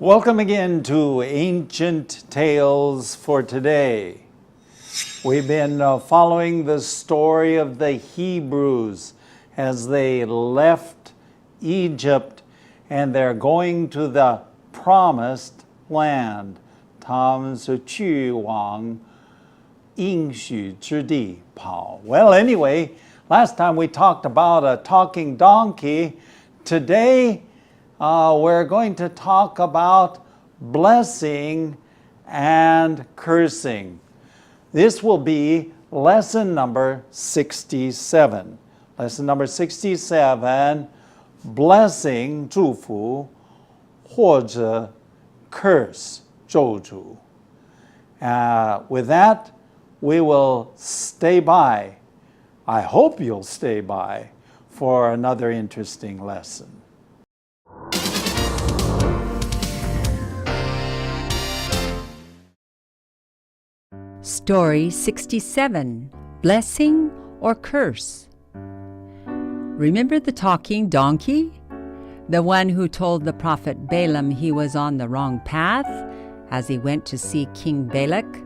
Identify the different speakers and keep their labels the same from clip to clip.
Speaker 1: Welcome again to Ancient Tales for Today. We've been following the story of the Hebrews as they left Egypt and they're going to the promised land. 他们是去往应许之地跑. Well, anyway, last time we talked about a talking donkey. Today, we're going to talk about blessing and cursing. This will be lesson number 67. Lesson number 67, blessing, 祝福, 或者 curse, 咒诅. With that, we will stay by. I hope you'll stay by for another interesting lesson.
Speaker 2: Story 67, Blessing or Curse. Remember the talking donkey? The one who told the prophet Balaam he was on the wrong path as he went to see King Balak?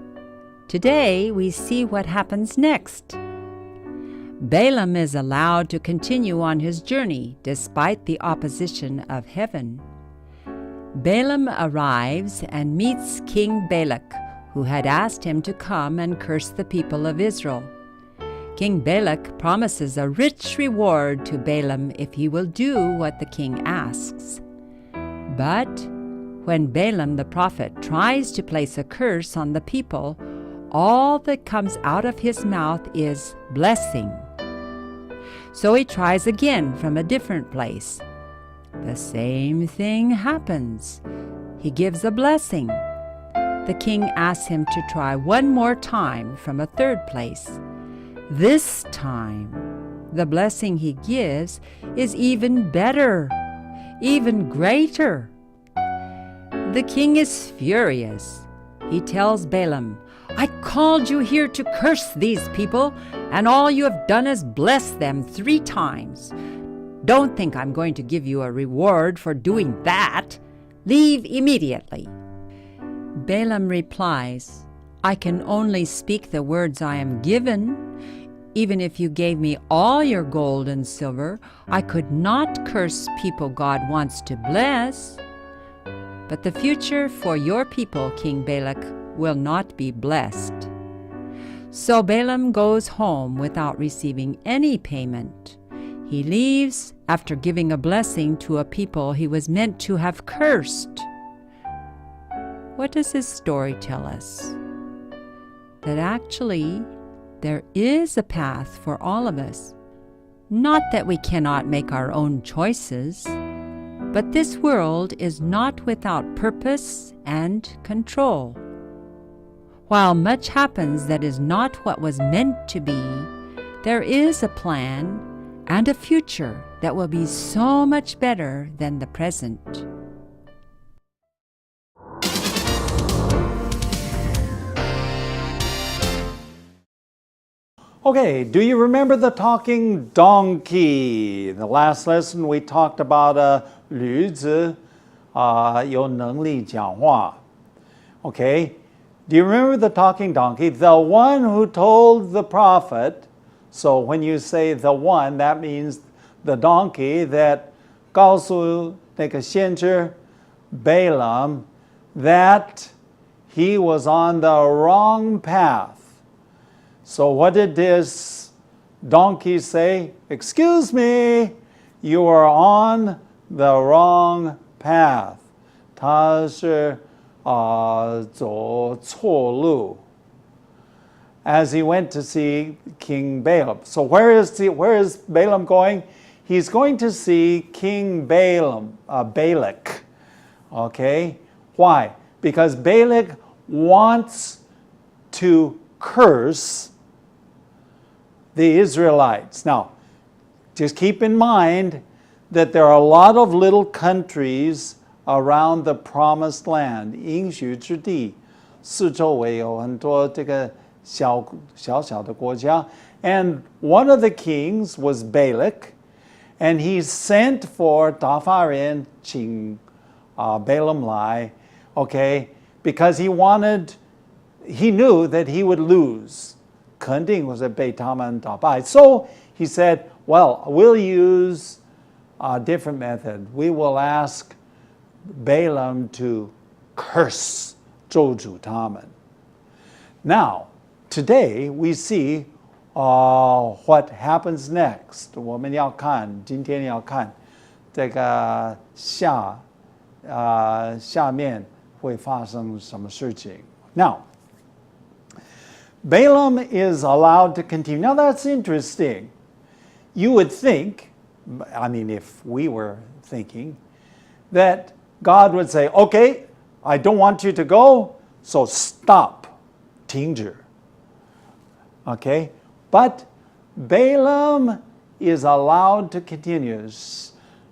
Speaker 2: Today we see what happens next. Balaam is allowed to continue on his journey despite the opposition of heaven. Balaam arrives and meets King Balak, who had asked him to come and curse the people of Israel. King Balak promises a rich reward to Balaam if he will do what the king asks. But when Balaam the prophet tries to place a curse on the people, all that comes out of his mouth is blessing. So he tries again from a different place. The same thing happens. He gives a blessing. The king asks him to try one more time from a third place. This time, the blessing he gives is even better, even greater. The king is furious. He tells Balaam, "I called you here to curse these people, and all you have done is bless them 3 times. Don't think I'm going to give you a reward for doing that. Leave immediately." Balaam replies, "I can only speak the words I am given. Even if you gave me all your gold and silver, I could not curse people God wants to bless. But the future for your people, King Balak, will not be blessed." So Balaam goes home without receiving any payment. He leaves after giving a blessing to a people he was meant to have cursed. What does this story tell us? That actually there is a path for all of us. Not that we cannot make our own choices, but this world is not without purpose and control. While much happens that is not what was meant to be, there is a plan and a future that will be so much better than the present.
Speaker 1: Okay, do you remember the talking donkey? In the last lesson we talked about a 驴子有能力讲话. Okay, do you remember the talking donkey? The one who told the prophet. So when you say the one, that means the donkey that 告诉那个先知 Balaam that he was on the wrong path. So what did this donkey say? "Excuse me, you are on the wrong path." 他是走错路. As he went to see King Balaam. So where is Balaam going? He's going to see King Balak. Okay? Why? Because Balak wants to curse the Israelites. Now, just keep in mind that there are a lot of little countries around the promised land, 应许之地，四周围有很多这个小小的国家。And one of the kings was Balak, and he sent for 打发人请 Balaam lie, okay, because he knew that he would lose. 肯定会被他们打败. So he said, well, we'll use a different method. We will ask Balaam to curse 咒诅他们. Now, today we see what happens next. 我们要看，今天要看这个下面会发生什么事情. Now, Balaam is allowed to continue. Now that's interesting. You would think, I mean, if we were thinking, that God would say, okay, I don't want you to go, so stop, 停止. Okay? But Balaam is allowed to continue.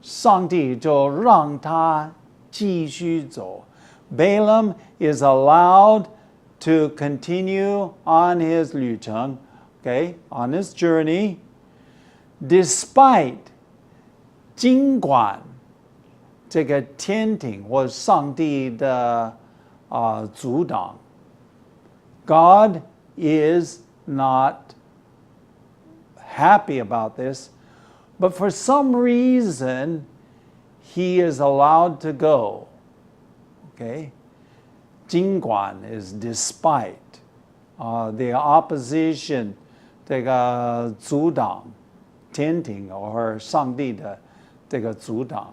Speaker 1: 上帝就让他继续走. Balaam is allowed to continue on his 旅程, okay, on his journey, despite 尽管这个天庭或上帝的阻挡, God is not happy about this, but for some reason he is allowed to go. Okay? 尽管 is despite the opposition, 这个阻挡天庭 or 上帝的这个阻挡.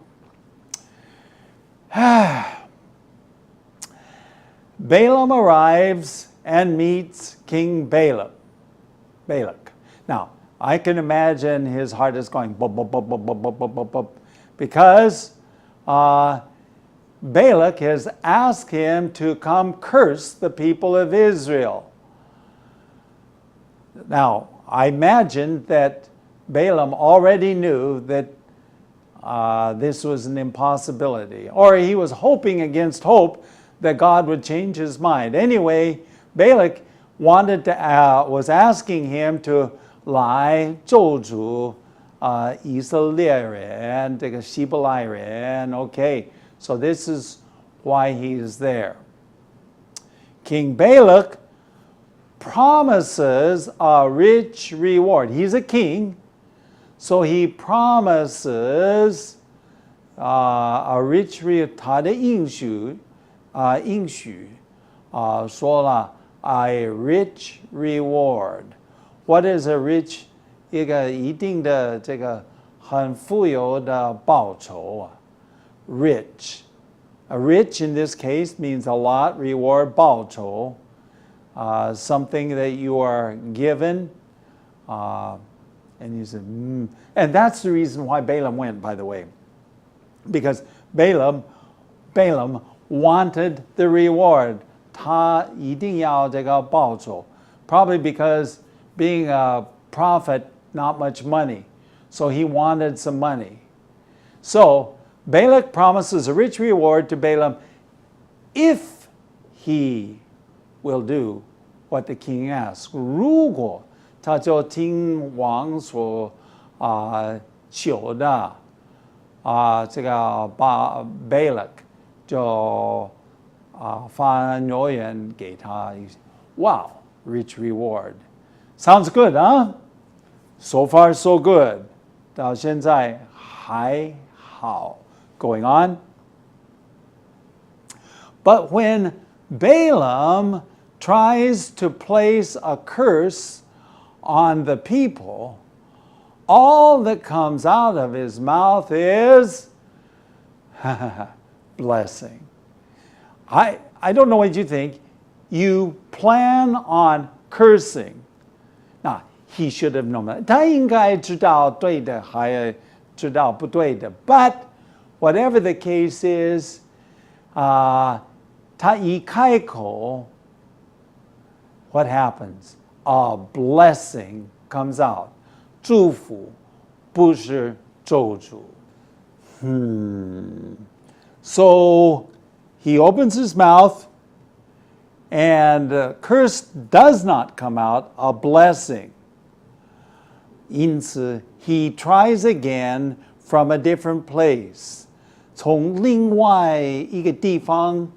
Speaker 1: Balaam arrives and meets King Balak. Now, I can imagine his heart is going bop, bop, bop, bop, bop, bop, bop, bop, because Balak has asked him to come curse the people of Israel. Now, I imagine that Balaam already knew that this was an impossibility, or he was hoping against hope that God would change his mind. Anyway, Balak was asking him to 来咒诅以色列人，这个希伯来人. Okay, so this is why he is there. King Balak promises a rich reward. He's a king, so he promises a rich reward. 他的应许说了 a rich reward. What is a rich? 一个一定的这个很富有的报酬啊 rich. A rich in this case means a lot, reward, 报酬, something that you are given. And you said, and that's the reason why Balaam went, by the way. Because Balaam wanted the reward. 他一定要这个报酬. Probably because being a prophet, not much money. So he wanted some money. So Balak promises a rich reward to Balaam if he will do what the king asks. 如果他就听王所求的这个Balak 就发诺言给他. Wow, rich reward. Sounds good, huh? So far, so good. 到现在还好. Going on. But when Balaam tries to place a curse on the people, all that comes out of his mouth is blessing. I don't know what you think. You plan on cursing. Now, he should have known that. 他应该知道对的，还知道不对的. But whatever the case is, 他一开口, what happens? A blessing comes out. 祝福不是咒诅. So he opens his mouth, and curse does not come out, a blessing. 因此 he tries again from a different place. 从另外一个地方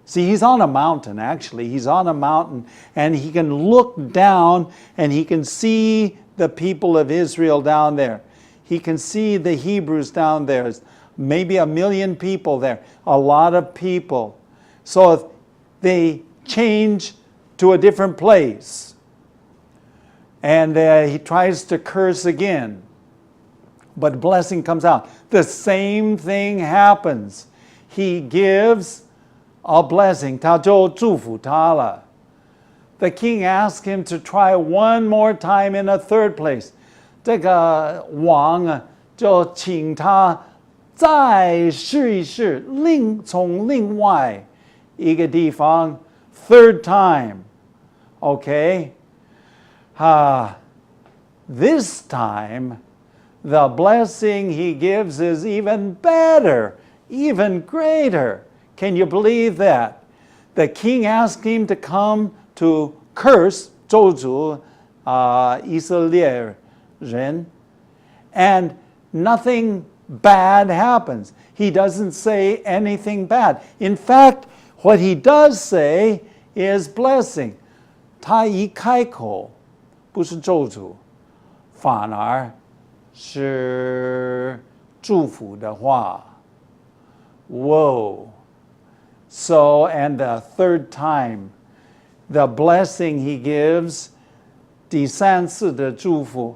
Speaker 1: See, he's on a mountain, actually. He's on a mountain, and he can look down, and he can see the people of Israel down there. He can see the Hebrews down there. Maybe 1 million people there. A lot of people. So they change to a different place. And he tries to curse again. But blessing comes out. The same thing happens. He gives a blessing. 他就祝福他了. The king asked him to try one more time in a third place. 这个王啊，就请他再试一试，从另外一个地方 third time. Okay? This time, the blessing he gives is even better, even greater. Can you believe that? The king asked him to come to curse 咒诅以色列人, and nothing bad happens. He doesn't say anything bad. In fact, what he does say is blessing. 他一开口，不是咒诅，反而是祝福的话。Whoa. So, and the third time, the blessing he gives, 第三次的祝福,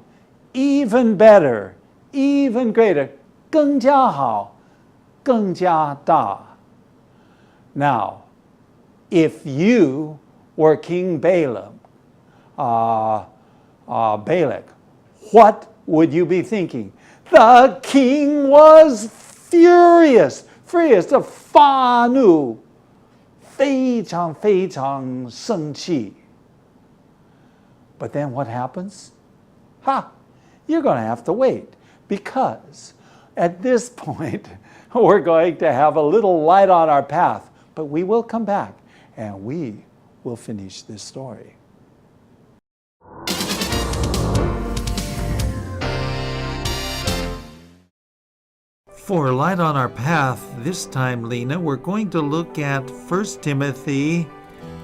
Speaker 1: even better, even greater, 更加好，更加大。Now, if you were King Balak, what would you be thinking? The king was furious, 发怒，非常非常生气。But then what happens? You're going to have to wait, because at this point, we're going to have a little light on our path, but we will come back and we will finish this story. For light on our path, this time, Lena, we're going to look at 1 Timothy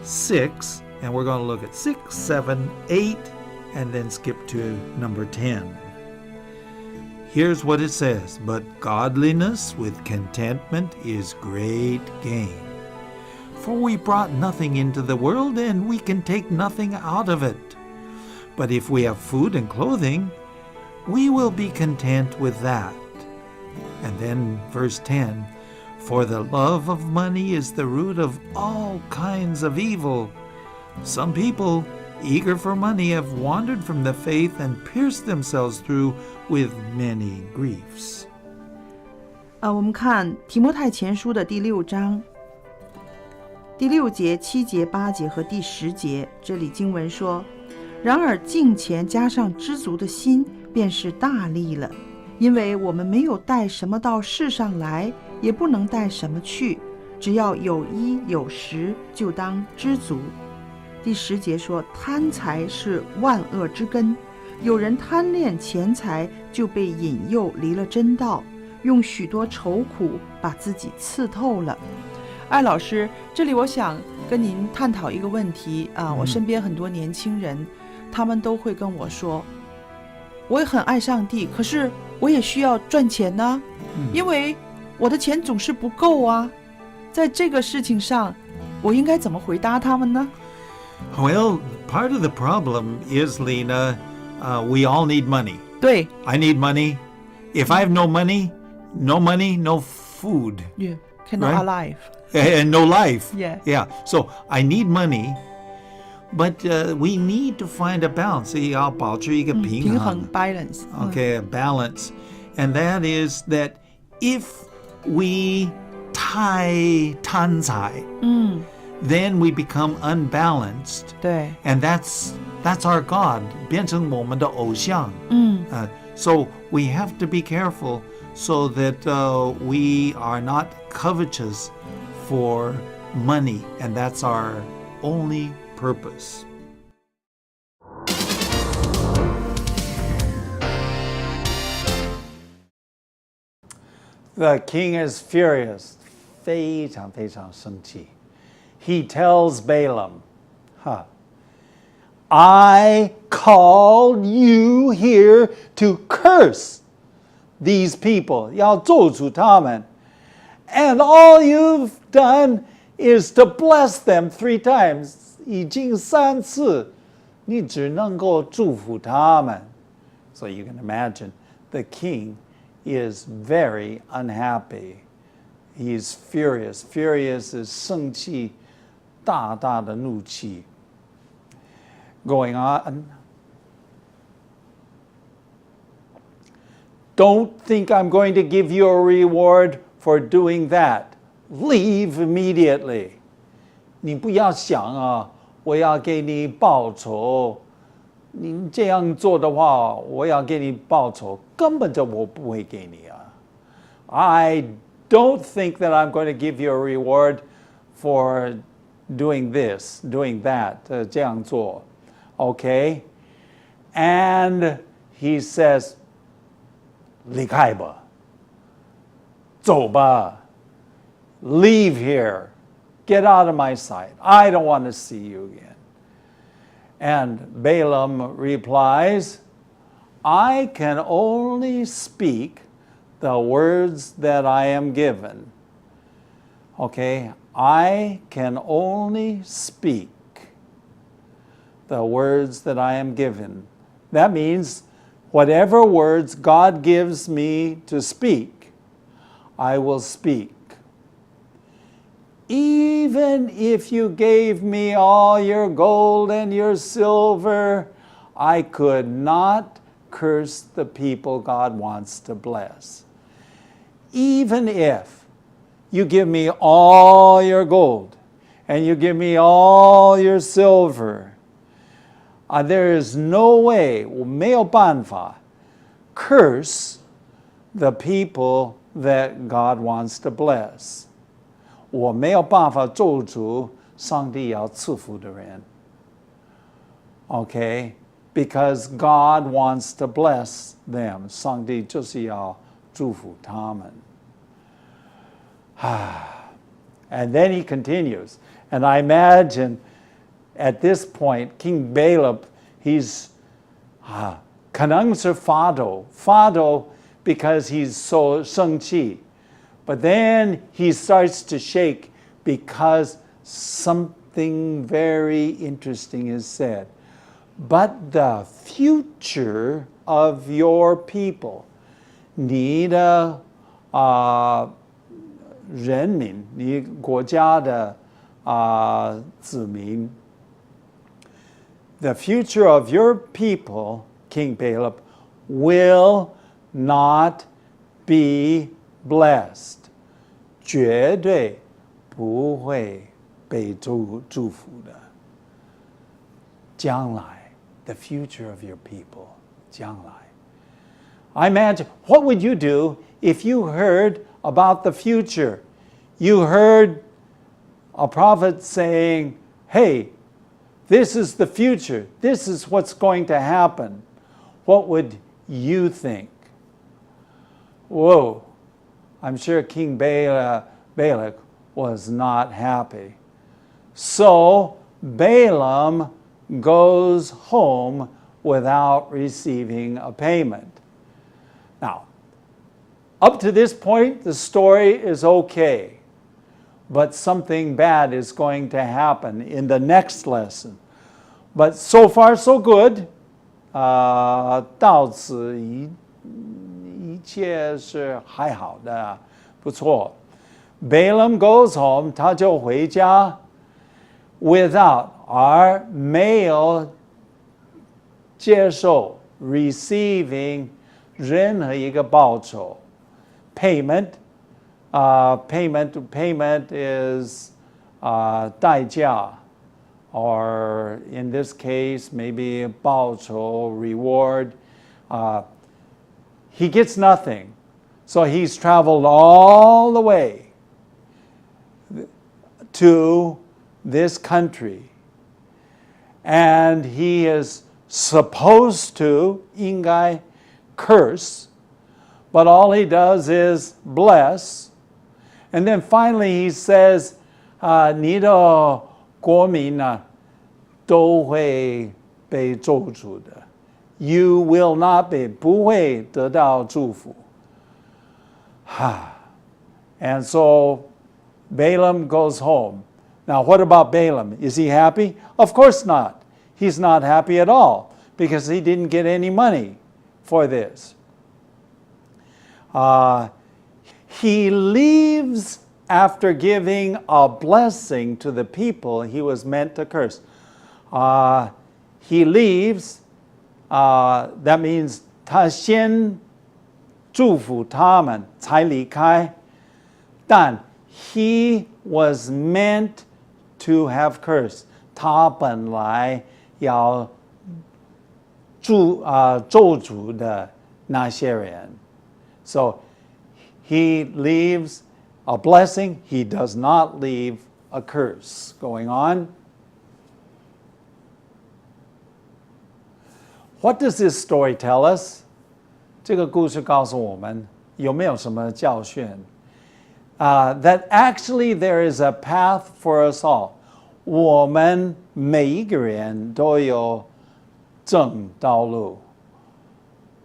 Speaker 1: 6, and we're going to look at 6, 7, 8, and then skip to number 10. Here's what it says: But godliness with contentment is great gain. For we brought nothing into the world, and we can take nothing out of it. But if we have food and clothing, we will be content with that. And then verse 10, For the love of money is the root of all kinds of evil. Some people, eager for money, have wandered from the faith and pierced themselves through with many griefs.
Speaker 3: 我们看提摩太前书的第6章第6节、7节、8节和第10节，这里经文说：然而敬虔加上知足的心，便是大利了。因为我们没有带什么到世上来，也不能带什么去，只要有衣有食，就当知足。第10节说：贪财是万恶之根，有人贪恋钱财，就被引诱离了真道，用许多愁苦把自己刺透了。艾老师，这里我想跟您探讨一个问题我身边很多年轻人，他们都会跟我说，我也很爱上帝，可是我也需要赚钱呢，因为我的钱总是不够啊。在这个事情上，我应该怎么回答他们呢？
Speaker 1: Well, part of the problem is, Lena, we all need money.
Speaker 3: 对
Speaker 1: I need money. If I have no money, no food.
Speaker 3: You cannot
Speaker 1: Right?
Speaker 3: alive.
Speaker 1: And no life.
Speaker 3: Yeah.
Speaker 1: Yeah. So I need money, but we need to find a balance. 要保持一个平衡。
Speaker 3: 平衡 balance.
Speaker 1: Okay, a balance. And that is that if we 太贪财, then we become unbalanced.
Speaker 3: 对
Speaker 1: And that's our God. 变成我们的偶像。So we have to be careful so that we are not covetous for money, and that's our only purpose. The king is furious. 非常非常生气. He tells Balaam, I called you here to curse these people. 要咒诅他们. And all you've done is to bless them 3 times. 已经3次，你只能够祝福他们. So you can imagine the king is very unhappy. He's furious. Furious is 生气，大大的怒气. Going on. Don't think I'm going to give you a reward for doing that. Leave immediately. 你不要想啊，我要给你报酬。你这样做的话，我要给你报酬，根本就我不会给你啊。I don't think that I'm going to give you a reward for doing this, doing that, 这样做。Okay? And he says, 离开吧，走吧， leave here, get out of my sight. I don't want to see you again. And Balaam replies, I can only speak the words that I am given. Okay, I can only speak the words that I am given. That means whatever words God gives me to speak, I will speak. Even if you gave me all your gold and your silver, I could not curse the people God wants to bless. Even if you give me all your gold and you give me all your silver, there is no way, 我没有办法 curse the people that God wants to bless. 我没有办法咒诅上帝要赐福的人. Okay? Because God wants to bless them. 上帝就是要祝福他们. And then he continues. And I imagine at this point, King Balaam, he's 可能是发抖 because he's so 生气. But then he starts to shake because something very interesting is said. But the future of your people, 你的人民，你国家的子民, the future of your people, King Balaam, will not be blessed. 绝对不会被祝福的。将来 the future of your people, 将来 I imagine, what would you do if you heard about the future? You heard a prophet saying, hey, this is the future. This is what's going to happen. What would you think? Whoa. I'm sure King Balak was not happy. So Balaam goes home without receiving a payment. Now, up to this point, the story is okay. But something bad is going to happen in the next lesson. But so far, so good. 到此一切是还好的，不错。Balaam goes home, 他就回家 without 而没有接受 receiving 任何一个报酬 payment payment is 代价 or in this case maybe 报酬 reward. He gets nothing. So he's traveled all the way to this country. And he is supposed to, 应该 curse, but all he does is bless. And then finally he says, 你的国民呢都会被咒诅的。You will not be, 不会得到祝福。And so Balaam goes home. Now, what about Balaam? Is he happy? Of course not. He's not happy at all because he didn't get any money for this. He leaves after giving a blessing to the people he was meant to curse. He leaves, that means 他先祝福他们才离开，但 he was meant to have cursed. 他本来要咒诅的那些人。So he leaves a blessing, he does not leave a curse. Going on. What does this story tell us? 这个故事告诉我们有没有什么教训？That actually there is a path for us all. 我们每一个人都有正道路。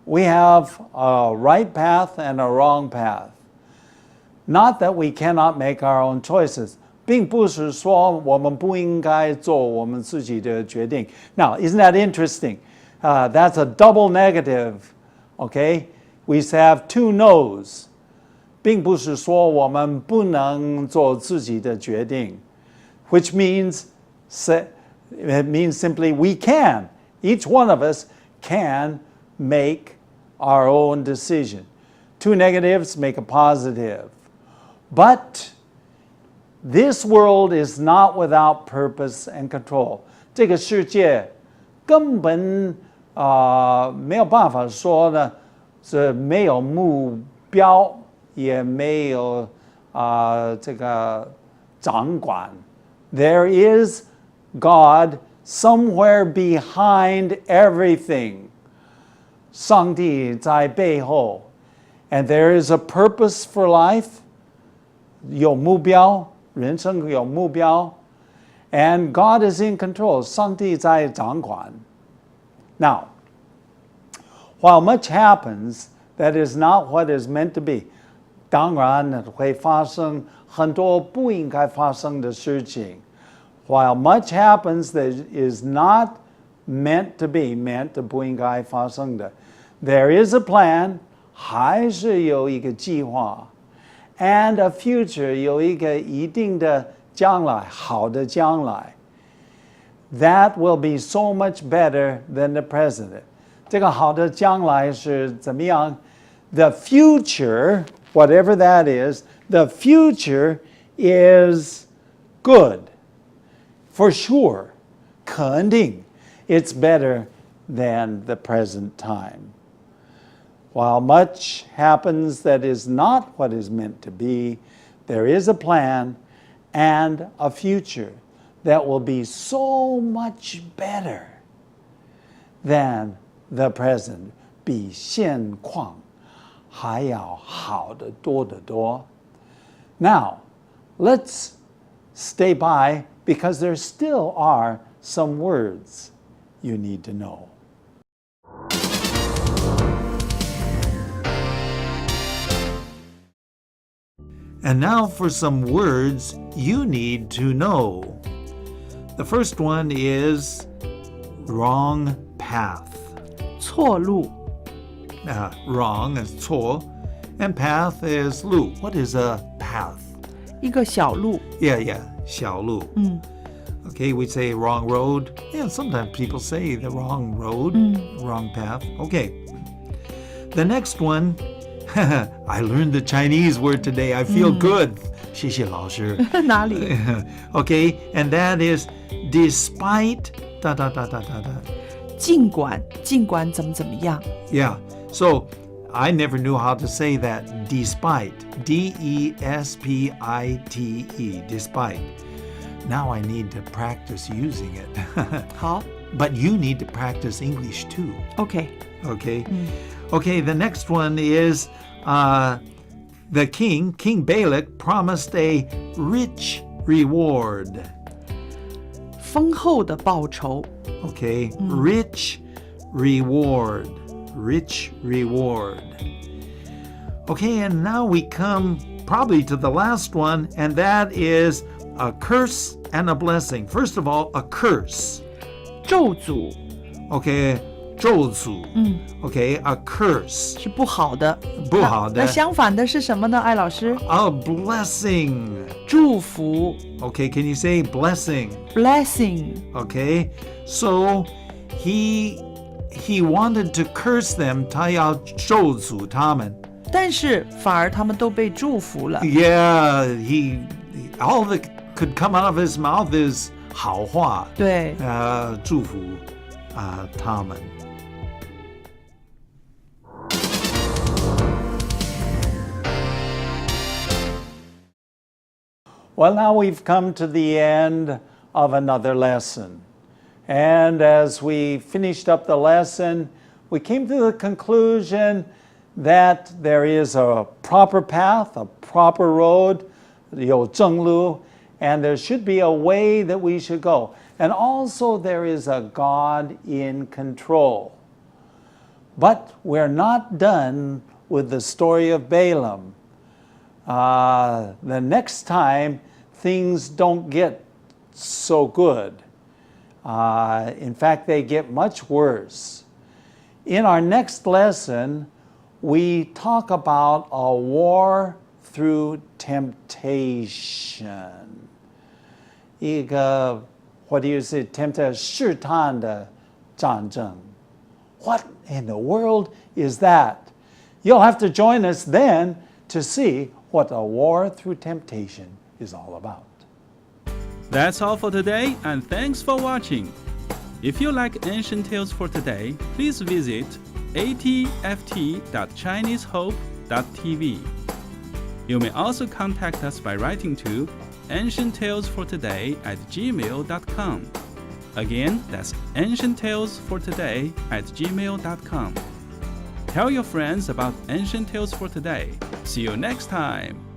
Speaker 1: We have a right path and a wrong path. Not that we cannot make our own choices. 并不是说我们不应该做我们自己的决定。Now, isn't that interesting? That's a double negative. Okay? We have two no's. 并不是说我们不能做自己的决定。Which means, it means simply we can. Each one of us can make our own decision. Two negatives make a positive. But this world is not without purpose and control. 这个世界根本没有办法说呢，是没有目标，也没有这个掌管。There is God somewhere behind everything. 上帝在背后。And there is a purpose for life. 有目标，人生有目标。And God is in control. 上帝在掌管。Now, while much happens that is not what is meant to be, 当然会发生很多不应该发生的事情。While much happens that is not meant to be, meant to 不应该发生的。There is a plan, 还是有一个计划 and a future, 有一个一定的将来，好的将来。That will be so much better than the present. 这个好的将来是怎么样？ The future, whatever that is, the future is good. For sure, 肯定 it's better than the present time. While much happens that is not what is meant to be, there is a plan and a future that will be so much better than the present. 比现况还要好得多得多。Now, let's stay by because there still are some words you need to know. And now for some words you need to know. The first one is wrong path.
Speaker 3: 错路，
Speaker 1: Wrong is 错, and path is 路. What is a path?
Speaker 3: 一个小路。
Speaker 1: Yeah, 小路. Okay, we say wrong road. Yeah, sometimes people say the wrong road, wrong path. Okay. The next one, I learned the Chinese word today. I feel good. 谢谢老师。
Speaker 3: 哪里？
Speaker 1: Okay, and that is despite
Speaker 3: 尽管怎么样。
Speaker 1: Yeah, so I never knew how to say that. Despite, D-E-S-P-I-T-E, despite. Now I need to practice using it.
Speaker 3: 好
Speaker 1: But you need to practice English too.
Speaker 3: ，OK，
Speaker 1: Okay. Okay, the next one is the King Balak, promised a rich reward.
Speaker 3: 丰厚的报酬。
Speaker 1: Okay, rich reward. Rich reward. Okay, and now we come probably to the last one, and that is a curse and a blessing. First of all, a curse.
Speaker 3: 咒诅
Speaker 1: Okay, 咒诅. Okay, a curse.
Speaker 3: 是不好的，
Speaker 1: 不好的。
Speaker 3: 那相反的是什么呢？艾老师，
Speaker 1: A blessing.
Speaker 3: 祝福
Speaker 1: Okay, can you say blessing?
Speaker 3: blessing。
Speaker 1: Okay, so he wanted to curse them. 他要咒诅他们。
Speaker 3: 但是反而他们都被祝福了。
Speaker 1: Yeah, all that could come out of his mouth is 好话。
Speaker 3: 对，
Speaker 1: 祝福他们。Well, now we've come to the end of another lesson. And as we finished up the lesson, we came to the conclusion that there is a proper path, a proper road, 有正路, and there should be a way that we should go. And also there is a God in control. But we're not done with the story of Balaam. The next time, things don't get so good. In fact, they get much worse. In our next lesson, we talk about a war through temptation. 一个 what do you say, temptation, 试探的战争. What in the world is that? You'll have to join us then to see what a war through temptation is all about.
Speaker 4: That's all for today, and thanks for watching. If you like Ancient Tales for Today, please visit atft.chinesehope.tv. You may also contact us by writing to ancienttalesfortoday@gmail.com. Again, that's ancienttalesfortoday@gmail.com. Tell your friends about Ancient Tales for Today. See you next time.